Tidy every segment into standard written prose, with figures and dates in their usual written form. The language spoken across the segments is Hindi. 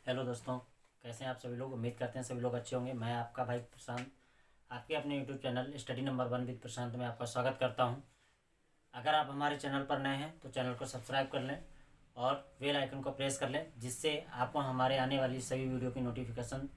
हेलो दोस्तों, कैसे हैं आप सभी लोग। उम्मीद करते हैं सभी लोग अच्छे होंगे। मैं आपका भाई प्रशांत आपके अपने YouTube channel study number 1 with Prashant में आपका स्वागत करता हूं। अगर आप हमारे चैनल पर नए हैं तो चैनल को सब्सक्राइब कर लें और बेल आइकन को प्रेस कर लें, जिससे आपको हमारे आने वाली सभी वीडियो की नोटिफिकेशन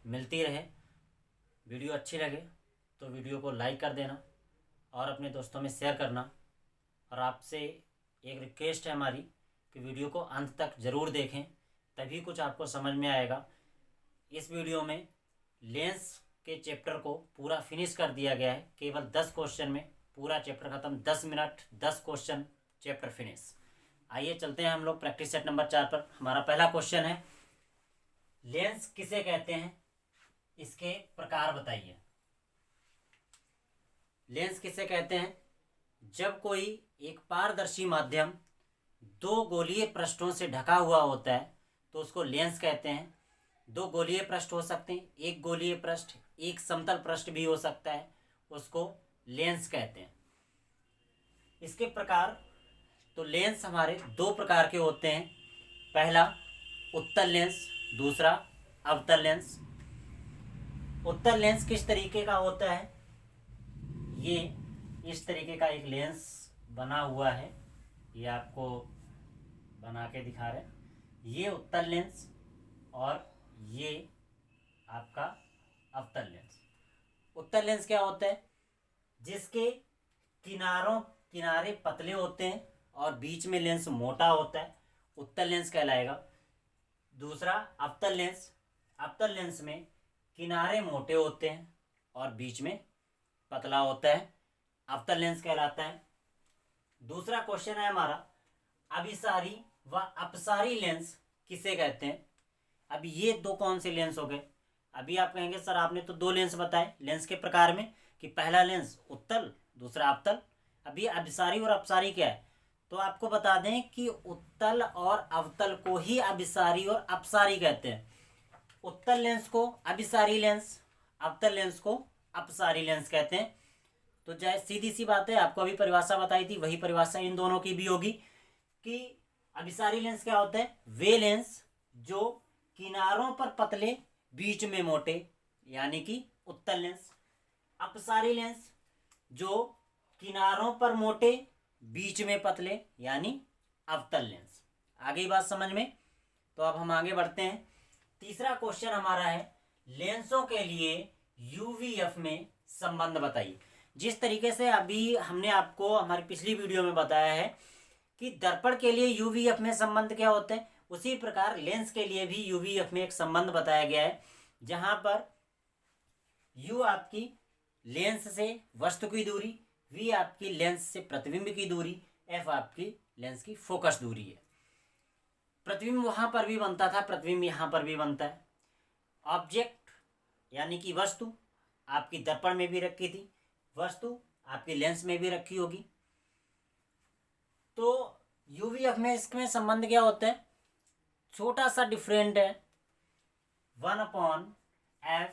मिलती रहे। वीडियो अच्छी लगे तो वीडियो को लाइक कर देना और अपने दोस्तों में शेयर करना। और आपसे एक रिक्वेस्ट है हमारी कि वीडियो को अंत तक ज़रूर देखें, तभी कुछ आपको समझ में आएगा। इस वीडियो में लेंस के चैप्टर को पूरा फिनिश कर दिया गया है। केवल 10 क्वेश्चन में पूरा चैप्टर ख़त्म। 10 मिनट 10 क्वेश्चन, चैप्टर फिनिश। आइए चलते हैं हम लोग प्रैक्टिस सेट नंबर 4 पर। हमारा पहला क्वेश्चन है, लेंस किसे कहते हैं, इसके प्रकार बताइए। लेंस किसे कहते हैं? जब कोई एक पारदर्शी माध्यम दो गोलीय पृष्ठों से ढका हुआ होता है तो उसको लेंस कहते हैं। दो गोलीय पृष्ठ हो सकते हैं, एक गोलीय पृष्ठ, एक समतल पृष्ठ भी हो सकता है, उसको लेंस कहते हैं। इसके प्रकार, तो लेंस हमारे दो प्रकार के होते हैं। पहला उत्तल लेंस, दूसरा अवतल लेंस। उत्तल लेंस किस तरीके का होता है? ये इस तरीके का एक लेंस बना हुआ है, ये आपको बना के दिखा रहे हैं। ये उत्तल लेंस और ये आपका अवतल लेंस। उत्तल लेंस क्या होता है? जिसके किनारे पतले होते हैं और बीच में लेंस मोटा होता है, उत्तल लेंस कहलाएगा। दूसरा अवतल लेंस। अवतल लेंस में किनारे मोटे होते हैं और बीच में पतला होता है, अवतल लेंस कहलाता है। दूसरा क्वेश्चन है हमारा, अभिसारी व अपसारी लेंस किसे कहते हैं। अब ये दो कौन से लेंस हो गए? अभी आप कहेंगे सर आपने तो दो लेंस बताए लेंस के प्रकार में, कि पहला लेंस उत्तल, दूसरा अवतल। अभी अभिसारी और अपसारी क्या है? तो आपको बता दें कि उत्तल और अवतल को ही अभिसारी और अपसारी कहते हैं। उत्तल लेंस को अभिसारी लेंस, अवतल लेंस को अपसारी लेंस कहते हैं। तो जय सीधी सी बात है, आपको अभी परिभाषा बताई थी, वही परिभाषा इन दोनों की भी होगी कि अभिसारी लेंस क्या होता है? वे लेंस जो किनारों पर पतले, बीच में मोटे, यानी कि उत्तल लेंस। अपसारी लेंस जो किनारों पर मोटे, बीच में पतले, यानी अवतल लेंस। आगे बात समझ में? तो अब हम आगे बढ़ते हैं। तीसरा क्वेश्चन हमारा है, लेंसों के लिए यूवीएफ में संबंध बताइए। जिस तरीके से अभी हमने आपको हमारी पिछली वीडियो में बताया है कि दर्पण के लिए यूवीएफ में संबंध क्या होते हैं, उसी प्रकार लेंस के लिए भी यूवीएफ में एक संबंध बताया गया है, जहां पर यू आपकी लेंस से वस्तु की दूरी, वी आपकी लेंस से प्रतिबिंब की दूरी, एफ आपकी लेंस की फोकस दूरी है। प्रतिबिंब वहां पर भी बनता था, प्रतिबिंब यहां पर भी बनता है। ऑब्जेक्ट यानी कि वस्तु आपकी दर्पण में भी रखी थी, वस्तु आपकी लेंस में भी रखी होगी। तो यूवीएफ में इसमें संबंध क्या होता है? छोटा सा डिफरेंट है, 1/f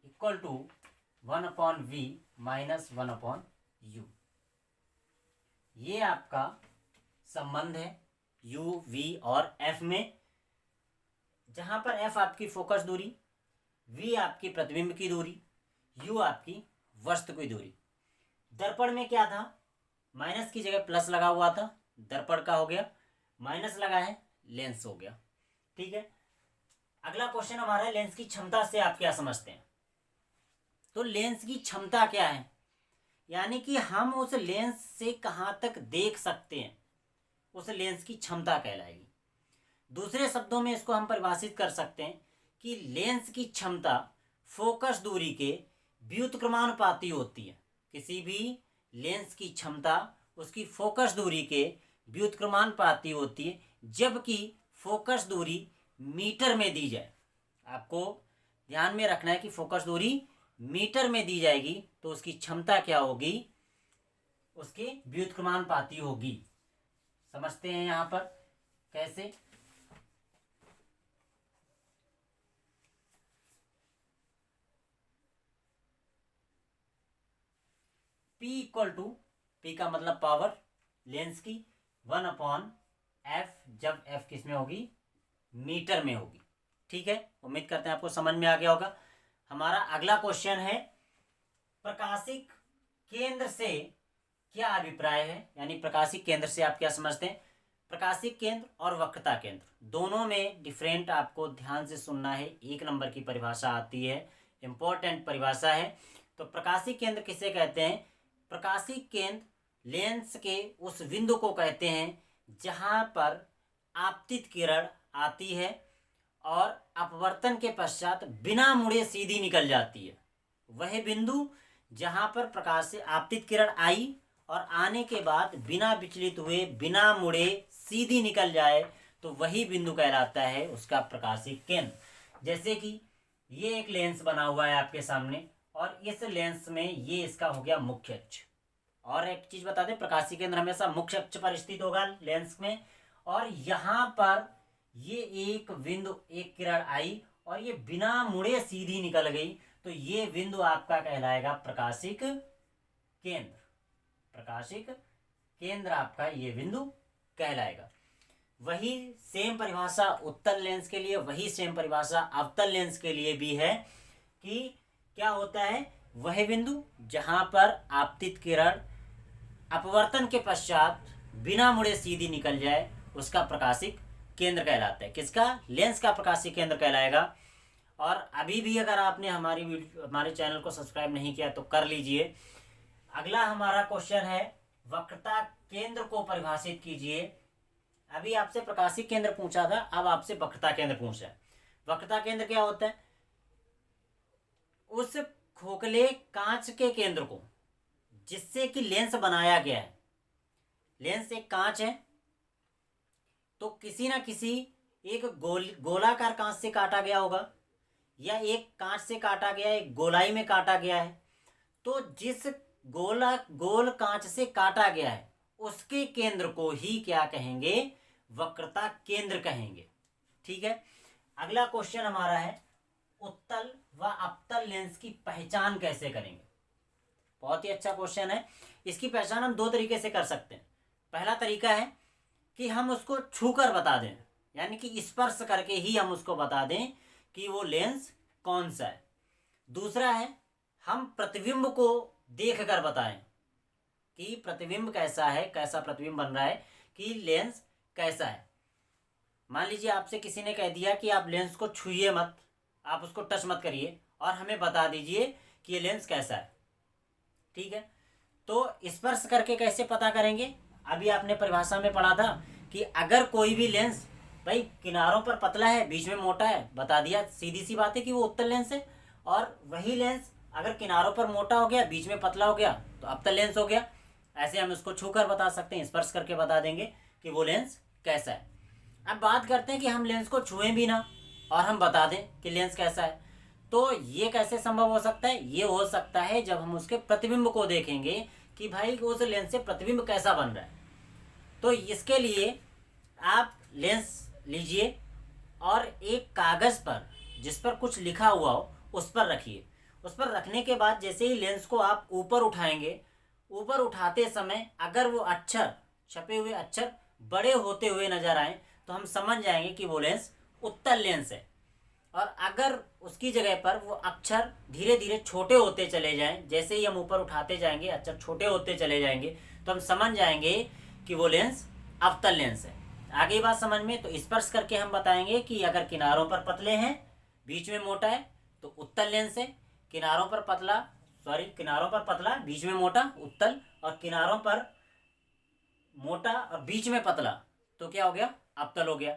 equal to 1/v minus 1/u। ये आपका संबंध है यू, वी और एफ में, जहां पर एफ आपकी फोकस दूरी, वी आपकी प्रतिबिंब की दूरी, यू आपकी वस्तु की दूरी। दर्पण में क्या था? माइनस की जगह प्लस लगा हुआ था, दर्पण का हो गया, माइनस लगा है, लेंस हो गया। ठीक है। अगला क्वेश्चन हमारा है, लेंस की क्षमता से आप क्या समझते हैं। तो लेंस की क्षमता क्या है? यानी कि हम उस लेंस से कहां तक देख सकते हैं, उस लेंस की क्षमता कहलाएगी। दूसरे शब्दों में इसको हम परिभाषित कर सकते हैं कि लेंस की क्षमता फोकस दूरी के व्युत्क्रमानुपाती होती है। किसी भी लेंस की क्षमता उसकी फोकस दूरी के व्युत्क्रमानुपाती होती है, जबकि फोकस दूरी मीटर में दी जाए। आपको ध्यान में रखना है कि फोकस दूरी मीटर में दी जाएगी तो उसकी क्षमता क्या होगी? उसके व्युत्क्रमानुपाती होगी। समझते हैं यहां पर कैसे? P इक्वल टू, P का मतलब पावर लेंस की, 1/f, जब f किस में होगी? मीटर में होगी। ठीक है, उम्मीद करते हैं आपको समझ में आ गया होगा। हमारा अगला क्वेश्चन है, प्रकाशिक केंद्र से क्या अभिप्राय है, यानी प्रकाशिक केंद्र से आप क्या समझते हैं। प्रकाशिक केंद्र और वक्रता केंद्र दोनों में डिफरेंट आपको ध्यान से सुनना है। 1 नंबर की परिभाषा आती है, इंपॉर्टेंट परिभाषा है। तो प्रकाशिक केंद्र किसे कहते हैं। प्रकाशिक केंद्र लेंस के उस बिंदु को कहते हैं जहां पर आपतित किरण आती है और अपवर्तन के पश्चात बिना मुड़े सीधी निकल जाती है। वह बिंदु जहां पर प्रकाश से आपतित किरण आई और आने के बाद बिना विचलित हुए बिना मुड़े सीधी निकल जाए, तो वही बिंदु कहलाता है उसका प्रकाशिक केंद्र। जैसे कि ये एक लेंस बना हुआ है आपके सामने और इस लेंस में ये इसका हो गया मुख्य अक्ष। और एक चीज बता दें, प्रकाशिक केंद्र हमेशा मुख्य अक्ष पर स्थित होगा लेंस में। और यहाँ पर ये एक बिंदु, एक किरण आई और ये बिना मुड़े सीधी निकल गई, तो ये बिंदु आपका कहलाएगा प्रकाशिक केंद्र। प्रकाशिक केंद्र आपका ये बिंदु कहलाएगा। वही सेम परिभाषा उत्तल लेंस के लिए, वही सेम परिभाषा अवतल लेंस के लिए भी है कि क्या होता है, वह बिंदु जहां पर आपतित किरण अपवर्तन के पश्चात बिना मुड़े सीधी निकल जाए उसका प्रकाशिक केंद्र कहलाता है। किसका, लेंस का प्रकाशिक केंद्र कहलाएगा। और अभी भी अगर आपने हमारे चैनल को सब्सक्राइब नहीं किया तो कर लीजिए। अगला हमारा क्वेश्चन है, वक्रता केंद्र को परिभाषित कीजिए। अभी आपसे प्रकाशिक केंद्र पूछा था, अब आपसे वक्रता केंद्र पूछा है। वक्रता केंद्र क्या होता है, उस खोखले कांच के केंद्र को जिससे कि लेंस बनाया गया है। लेंस एक कांच है, तो किसी ना किसी एक गोलाकार कांच से काटा गया होगा, या एक कांच से काटा गया, एक गोलाई में काटा गया है। तो जिस गोल कांच से काटा गया है उसके केंद्र को ही क्या कहेंगे, वक्रता केंद्र कहेंगे। ठीक है, अगला क्वेश्चन हमारा है, उत्तल व अवतल लेंस की पहचान कैसे करेंगे। बहुत ही अच्छा क्वेश्चन है। इसकी पहचान हम 2 तरीके से कर सकते हैं। पहला तरीका है कि हम उसको छूकर बता दें, यानी कि स्पर्श करके ही हम उसको बता दें कि वो लेंस कौन सा है। दूसरा है हम प्रतिबिंब को देख कर बताएं कि प्रतिबिंब कैसा है, कैसा प्रतिबिंब बन रहा है, कि लेंस कैसा है। मान लीजिए आपसे किसी ने कह दिया कि आप लेंस को छूइए मत, आप उसको टच मत करिए और हमें बता दीजिए कि ये लेंस कैसा है। ठीक है, तो स्पर्श करके कैसे पता करेंगे। अभी आपने परिभाषा में पढ़ा था कि अगर कोई भी लेंस भाई किनारों पर पतला है, बीच में मोटा है, बता दिया, सीधी सी बात है कि वो उत्तल लेंस है। और वही लेंस अगर किनारों पर मोटा हो गया, बीच में पतला हो गया, तो अवतल लेंस हो गया। ऐसे हम उसको छूकर बता सकते हैं, स्पर्श करके बता देंगे कि वो लेंस कैसा है। अब बात करते हैं कि हम लेंस को छुएं भी ना और हम बता दें कि लेंस कैसा है। तो ये कैसे संभव हो सकता है, ये हो सकता है जब हम उसके प्रतिबिंब को देखेंगे कि भाई उस लेंस से प्रतिबिंब कैसा बन रहा है। तो इसके लिए आप लेंस लीजिए और एक कागज़ पर जिस पर कुछ लिखा हुआ हो उस पर रखिए। उस पर रखने के बाद जैसे ही लेंस को आप ऊपर उठाएंगे, ऊपर उठाते समय अगर वो अक्षर, छपे हुए अक्षर बड़े होते हुए नजर आए तो हम समझ जाएंगे कि वो लेंस उत्तल लेंस है। और अगर उसकी जगह पर वो अक्षर धीरे धीरे छोटे होते चले जाएं, जैसे ही हम ऊपर उठाते जाएंगे अक्षर छोटे होते चले जाएंगे, तो हम समझ जाएंगे कि वो लेंस अवतल लेंस है। आगे बात समझ में, तो स्पर्श करके हम बताएंगे कि अगर किनारों पर पतले हैं, बीच में मोटा है, तो उत्तल लेंस है। किनारों पर पतला, बीच में मोटा, उत्तल, और किनारों पर मोटा और बीच में पतला, तो क्या हो गया, अवतल हो गया।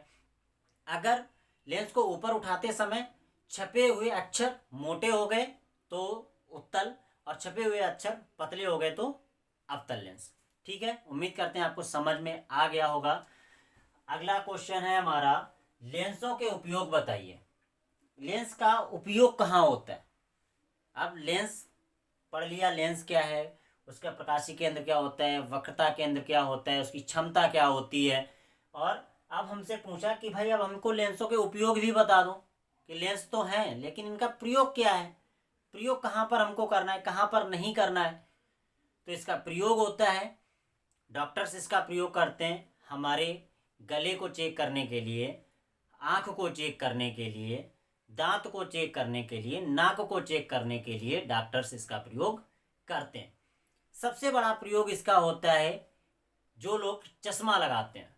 अगर लेंस को ऊपर उठाते समय छपे हुए अक्षर मोटे हो गए तो उत्तल, और छपे हुए अक्षर पतले हो गए तो अवतल लेंस। ठीक है, उम्मीद करते हैं आपको समझ में आ गया होगा। अगला क्वेश्चन है हमारा, लेंसों के उपयोग बताइए। लेंस का उपयोग कहाँ होता है। अब लेंस पढ़ लिया, लेंस क्या है, उसका प्रकाशीय केंद्र क्या होता है, वक्रता केंद्र क्या होता है, उसकी क्षमता क्या होती है। और अब हमसे पूछा कि भाई अब हमको लेंसों के उपयोग भी बता दो कि लेंस तो हैं लेकिन इनका प्रयोग क्या है, प्रयोग कहाँ पर हमको करना है, कहाँ पर नहीं करना है। तो इसका प्रयोग होता है, डॉक्टर्स इसका प्रयोग करते हैं हमारे गले को चेक करने के लिए, आँख को चेक करने के लिए, दांत को चेक करने के लिए, नाक को चेक करने के लिए डॉक्टर्स इसका प्रयोग करते हैं। सबसे बड़ा प्रयोग इसका होता है जो लोग चश्मा लगाते हैं।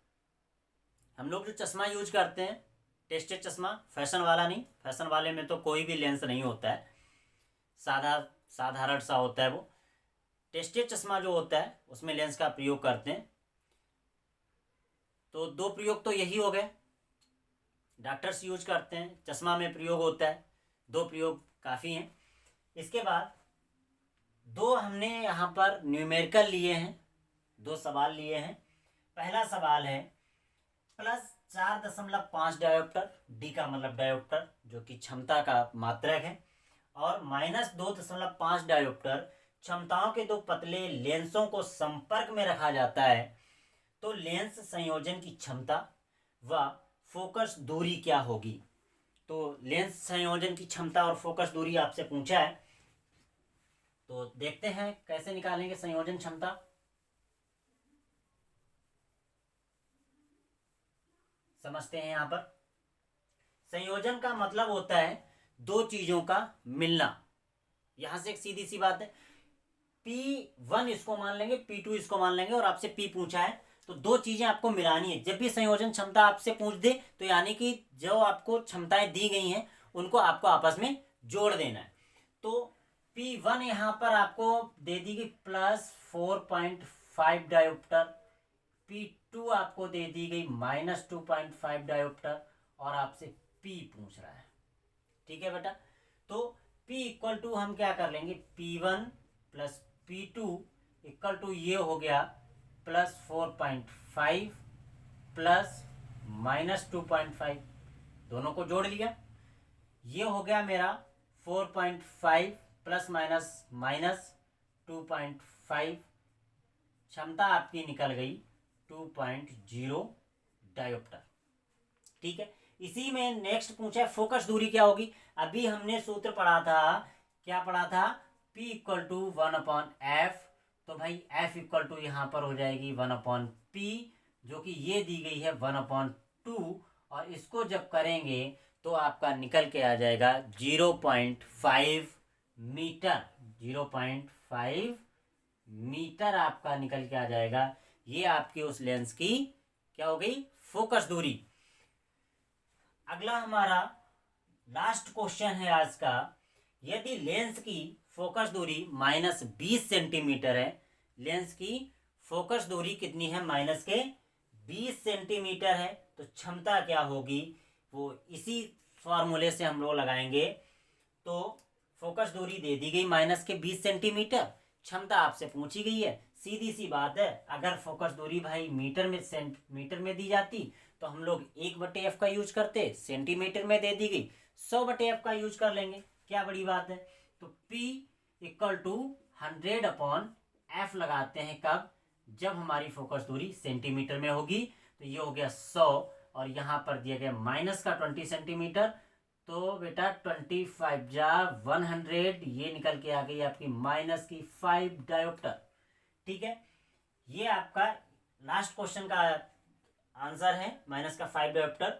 हम लोग जो चश्मा यूज करते हैं, टेस्टेड चश्मा, फैशन वाला नहीं, फैशन वाले में तो कोई भी लेंस नहीं होता है, साधारण सा होता है वो। टेस्टेड चश्मा जो होता है उसमें लेंस का प्रयोग करते हैं। तो दो प्रयोग तो यही हो गए, डॉक्टर्स यूज करते हैं, चश्मा में प्रयोग होता है, दो प्रयोग काफ़ी हैं। इसके बाद दो हमने यहाँ पर न्यूमेरिकल लिए हैं, दो सवाल लिए हैं। पहला सवाल है +4.5 डायोप्टर, डी का मतलब डायोप्टर जो कि क्षमता का मात्रक है, और -2.5 डायोप्टर क्षमताओं के दो पतले लेंसों को संपर्क में रखा जाता है। तो लेंस संयोजन की क्षमता व फोकस दूरी क्या होगी? तो लेंस संयोजन की क्षमता और फोकस दूरी आपसे पूछा है, तो देखते हैं कैसे निकालेंगे संयोजन क्षमता। समझते हैं। यहाँ पर संयोजन का मतलब होता है दो चीजों का मिलना। यहां से एक सीधी सी बात है, P1 इसको मान लेंगे, P2 इसको मान लेंगे, और आपसे P पूछा है तो दो चीजें आपको मिलानी है। जब भी संयोजन क्षमता आपसे पूछ दे तो यानी कि जो आपको क्षमताएं दी गई हैं उनको आपको आपस में जोड़ देना है। तो P1 यहाँ पर आपको दे दी गई +4.5 डायोप्टर, P2 आपको दे दी गई -2.5 डायोप्टर, और आपसे P पूछ रहा है। ठीक है बेटा, तो P इक्वल टू हम क्या कर लेंगे, P1 + P2 इक्वल टू ये हो गया +4.5 + -2.5, दोनों को जोड़ लिया, ये हो गया मेरा 4.5 ± -2.5, क्षमता आपकी निकल गई 2.0 डायोप्टर। ठीक है, इसी में नेक्स्ट पूछा है फोकस दूरी क्या होगी। अभी हमने सूत्र पढ़ा था, क्या पढ़ा था, P = 1/f, तो भाई F = यहाँ पर हो जाएगी 1/p, जो कि ये दी गई है 1/2, और इसको जब करेंगे तो आपका निकल के आ जाएगा 0.5 मीटर, 0.5 मीटर आपका निकल के आ जाएगा। ये आपकी उस लेंस की क्या हो गई, फोकस दूरी। अगला हमारा लास्ट क्वेश्चन है आज का, यदि लेंस की फोकस दूरी -20 सेंटीमीटर है, लेंस की फोकस दूरी कितनी है, -20 सेंटीमीटर है, तो क्षमता क्या होगी, वो इसी फॉर्मूले से हम लोग लगाएंगे। तो फोकस दूरी दे दी गई -20 सेंटीमीटर, क्षमता आपसे पूछी गई है, सीधी सी बात है। अगर फोकस दूरी भाई मीटर में दी जाती तो हम लोग 1/f का यूज करते, सेंटीमीटर में दे दी गई 100/f का यूज कर लेंगे, क्या बड़ी बात है। तो P = 100/f लगाते हैं, कब, जब हमारी फोकस दूरी सेंटीमीटर में होगी। तो ये हो गया 100, और यहाँ पर दिया गया -20 सेंटीमीटर, तो बेटा 25 जा 100, ये निकल के आ गई आपकी -5 डायोप्टर। ठीक है, ये आपका लास्ट क्वेश्चन का आंसर है, -5 डायोप्टर।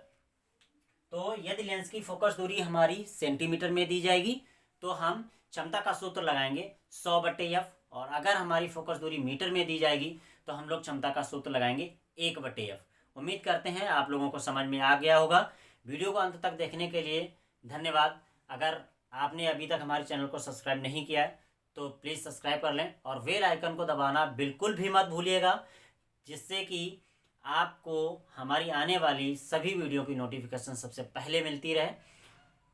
तो यदि लेंस की फोकस दूरी हमारी सेंटीमीटर में दी जाएगी तो हम क्षमता का सूत्र लगाएंगे 100/f, और अगर हमारी फोकस दूरी मीटर में दी जाएगी तो हम लोग क्षमता का सूत्र लगाएंगे 1/f। उम्मीद करते हैं आप लोगों को समझ में आ गया होगा। वीडियो को अंत तक देखने के लिए धन्यवाद। अगर आपने अभी तक हमारे चैनल को सब्सक्राइब नहीं किया है तो प्लीज़ सब्सक्राइब कर लें, और बेल आइकन को दबाना बिल्कुल भी मत भूलिएगा, जिससे कि आपको हमारी आने वाली सभी वीडियो की नोटिफिकेशन सबसे पहले मिलती रहे।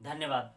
धन्यवाद।